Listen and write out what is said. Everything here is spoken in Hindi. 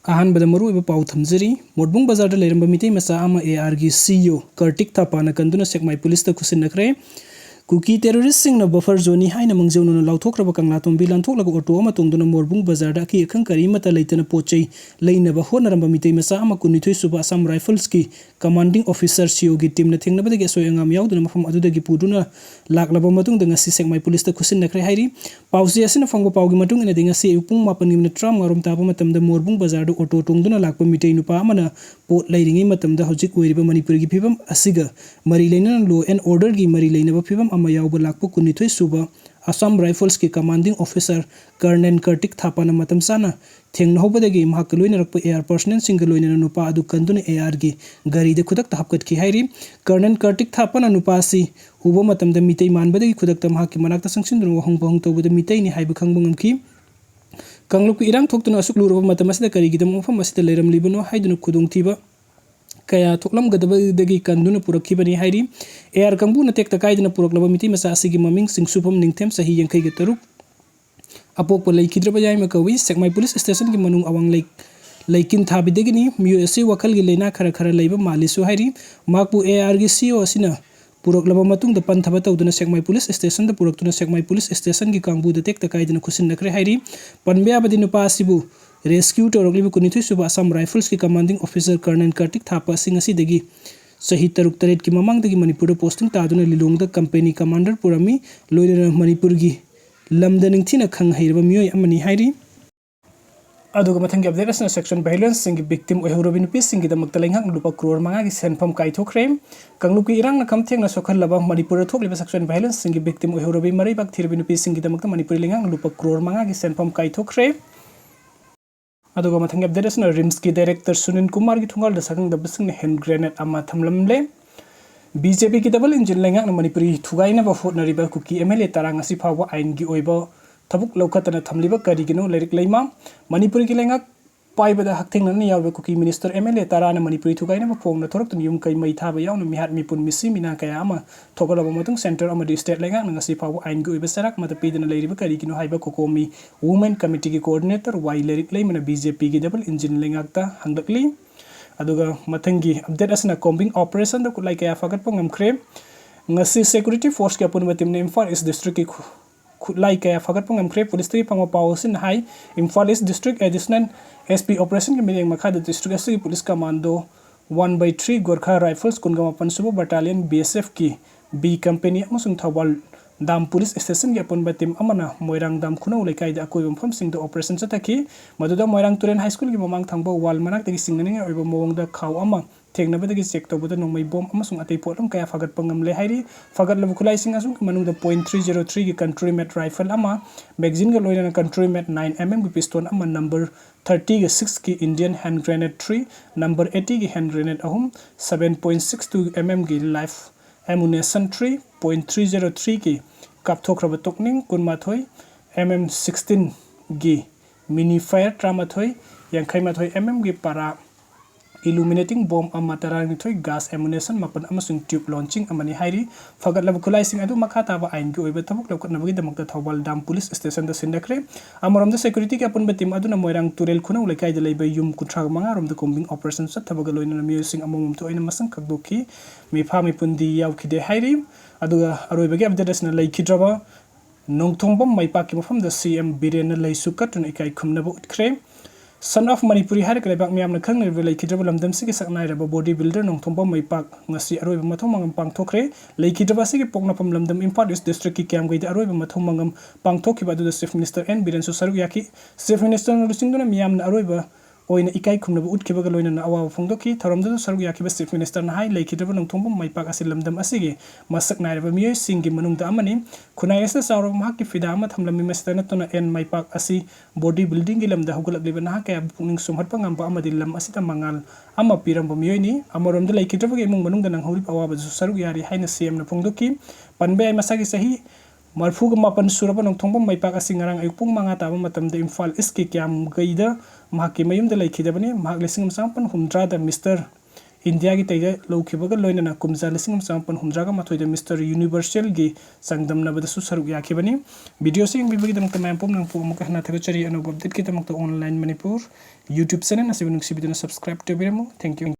अहानबद मरुइब पाउ थमजरी मोटबुंग बाजारदा लेरंबा मितei macha ama AR gi CEO Kartik Thapana Kanduna Sekmai police ta Khutsinnakhre Kuki terrorist सिंह बफर जोनी हाइन मंगजौन लाउथोख्रब कंगला तोंबी लांथोक्लग ऑटो अमा तोंदुना मोरबुंग बाजारदा की अखं करी मत लेतन पोचै लेनब होनरंब मितei macha ama कुनिथोय सुबा असम राइफल्स की कमांडिंग ऑफिसर सीओ की टीम न थेंगनबदगी असोय अंगाम यावदुना मफम अदुदगी पुदुना लाक्लब मतुंग ngasi सेकमाई पुलिस ता खुसिन्नख्रे हाइरी पाउसी असिन फंगबो पाउगी मतुंग इन ngasi उपुंग 8:30 ngrom ताबा मतमद मोरबुंग बाजारदा ऑटो तोंदुना लाक्प मितei नुपा अमना पोट लेरिंगै मतमदा हौजिक ओइरिबा मणिपुर की फिबम असिगा मरी लेना लो एंड ऑर्डर की मरी लेनब फिबम अमा यावबो लाक्प कुनिथोय सुबा असम राइफल्स की कमांडिंग ऑफिसर कर्नल कर्टिक थापाना मतम साना थेंगनहौबदगी महक लोइनरप एआर पर्सनल सिंग लोइनर नुपा अदु कंदुना एआर की गरी दे खुदक हपकत की हाइरी कर्नल कर्टिक थापाना नुपासी उबो मतम द मितei मानबदगी खुदक महक मनाक संगसिन वहंग तौबद मितei नि हाइब खंबंगमकी कंगलुक इरांग थोक्तुना असुक लुरब मतम असदा करिगिदम मफम असदा लेरमलिबनो हाइदुना खुदोंथिबा कया थोकलम गदबदगी कंदुना पुरखिबनी हाइरी एआर कंबु नतेक तकाइदना पुरखलब मितei macha asigi maming सिंगसुफम निंगथेम सही यंखै गे तरुक अपोक लैखिद्रब याइम कवि सेकमाई पुलिस स्टेशन की मनुंग अवांग लैकिन थाबिदगिनी मियो असि वखल गी लेना खरा खरा लैब मालिसु हाइरी माकपु एआर गी सीओ असिना पुरखलब मतुंग द पंथब तौदुना सेकमाई पुलिस स्टेशन द पुरखतुना सेकमाई पुलिस स्टेशन की कांगबु द तेक तकाइदना खुसिन्नख्रे हाइरी पनबेयाबदि नुपा असिबु रेस्क्यू तौरगलिबु कुनिथोय सुबा असम राइफल्स की commanding officer colonel Kartik Thapa Singh असिदगी सही तरुक तरेट की ममांगदगी मणिपुर पोस्टिंग तादुना लिलोंगदा कंपनी कमांडर पुरमी लोइना मणिपुर की लमदा निंगथिना खंग हैरबा मियोय अमनि हाइरी अदुग मथंग अपडेट असना सेक्शन वायलेंस सिंग विक्टिम ओहरबि नुपि सिंग दमक तलेंगक लुपा करोड़ मंगा की सेनफम काइथोख्रे कंगलुकी इरांग न खमथेंग न सोखलबा मणिपुर थोकलिबा सेक्शन वायलेंस सिंग विक्टिम ओहरबि मरैबाक थिरबि नुपि सिंग दमक मणिपुर लेंगक लुपा करोड़ मंगा की सेनफम काइथोख्रे अदुग मथंग अपडेट असना रिम्स की डायरेक्टर सुनील कुमार की थुंगाल द सकंग द बसिंग हैंड ग्रेनेड अमा थमलमले बीजेपी की डबल इंजिन लेंगक न मणिपुरी थुगाइना बफोटनरिबा कुकी एमएलए तारांग असि फाव आइन की ओइबा थबुक लौखतन थमलिबा करिगिनो लेरिक लैमा मणिपुर की लेंगक पाइबदा हक्थेंगन यावबे कुकी मिनिस्टर एमएलए ताराना मणिपुरी थुगाइना फोंगना थोरक्तन युम कै मै थाबा यावना मिहात मिपुन मिसि मिना कया अमा थोगलब मतुंग सेंटर अमदि स्टेट लेंगक ngasi फाव आइन की ओइबा सराक मत पीदना लेरिबा करिगिनो हाइबा कोकोमी वुमेन कमिटी की कोऑर्डिनेटर वाई लेरिक लैमना बीजेपी की डबल इंजिन लेंगकता हंगलकली अदुगा मथंगी अपडेट असना कॉम्बिंग ऑपरेशन द कुलाई कया फगत पंगमख्रे ngasi security force के अपन मतिम ने इम्फाल ईस्ट डिस्ट्रिक्ट की खुलाई कया फगत पंगमख्रे पुलिस तरी पंग पावसिन हाई Imphal east district additional SP operation के मिलिंग मखा द डिस्ट्रिक्ट असि पुलिस कमांडो 1/3 गोरखा राइफल्स कुनगम सुबो बटालियन बीएसएफ की बी कंपनी अमसुंग थौबल दाम पुलिस स्टेशन के अपन टीम अमना मोइरांग दाम खुनौ लेकाई द अकोइ मफम सिंग द ऑपरेशन चतखी मदुदा मोइरांग तुरेन हाई स्कूल की ममांग थांबो वाल मनाक तगी सिंगने ओइबो मोंग द खाव अमा थेंगनबदगी चेक तौबद नोंमै बॉम अमसुंग अतै पोटम कया फगत पंगमले हाइरी फगत लब खुलाई सिंग असुंग मनुंग द .303 की कंट्री मेट राइफल अमा मैगजीन के लोइना कंट्री मेट 9mm की पिस्तौल अमा नंबर 30 के 6 की इंडियन हैंड ग्रेनेड 3 नंबर 80 की हैंड ग्रेनेड अहम 7.62mm की लाइफ एमुनेशन 3.303 की कापथोख्रब तोकनिंग कुनमाथोय mm16 की मिनी फायर ट्रामाथोय यांखैमाथोय mm की पारा इल्यूमिनेटिंग बॉम्ब अमा तरानिथोय गैस एमुनेशन मापन अमसुंग ट्यूब लॉन्चिंग अमनि हाइरी फगतलब खुलाइसिंग अदु मखा ताबा आइन की ओइबा थबुक लौकनबगी दमक थौबल दाम पुलिस स्टेशन द सिंदख्रे अमरम द सिक्योरिटी के अपन टीम अदुना मोइरांग तुरेल खुनौ लेकाइ द लेबा युम कुथ्रा मंगा रोम द कोम्बिंग ऑपरेशन सथबग लोइना म्यूजिक अमम तो ओइना मसंग खगदोखी मिफा मिपुंदी यावखिदे हाइरी अदुगा अरोइबगे अपडेटसना लेखिद्रबा नोंथोंबम माइपा की मफम द सीएम बिरेन लैसुकटन इकाइ खुमनब उठख्रे सन ऑफ मणिपुरी हारे कलेबाक मियामना खंगने लेखिद्रब लमदम सिगे सकनाइरब body builder Nongthombam Maipak ngasi अरोइब मथों मंगम पांगथोख्रे लेखिद्रब सिगे पोकनाफम लमदम इम्फाल ईस्ट डिस्ट्रिक्ट की कैमगैद अरोइब मथों मंगम पांगथोखिबा अदुदा चीफ मिनिस्टर एन बिरेन सुसरुक याकी चीफ मिनिस्टर रुसिंगदुना मियामना अरोइब ओइना इकाइ खुमनब उठखिबग लोइना अवाब फोंदोखि थरमदु सरुक याखिबा चीफ मिनिस्टर ना हाई लेखिद्रब नोंथोंबम माइपाक असि लमदम असिगे मसक नाइरब मियोय सिंगी मनुंगदा अमनि खुनाय एस सावरब माकी फिदा अमा थमलमि मस्ता नतोना एन माइपाक असि बॉडी बिल्डिंग की लमदा हुगलकलिबा ना कया पुनिंग सुमहटपा ngamba amadi lam asita mangal ama piramba miyoyni amoromda leikhidrabagi imung manungda nanghori awaba saruk yari haina cm na phongdoki panbe ai masagi sahi marfuga mapan suraba nongthongba maipak asi ngarang ayukpung manga taba matamda imphal iski kyam gaida mahaki mayumda leikhidabani mahak lesing sampan humdra da Mr. India की तैदे लौखिबगा लोइनना कुमजा लिसिंग चामपन हुमद्रागा माथोइदा मिस्टर यूनिवर्सल की संगदमनबदसु सरुक याखिबनी वीडियो से बिबगी दमक मैम पुम नंग पुम का हना थगचरी अनु अपडेट की दमक ऑनलाइन मणिपुर यूट्यूब चैनल असिब नुक्सिबिदना सब्सक्राइब तबिरमु थैंक यू।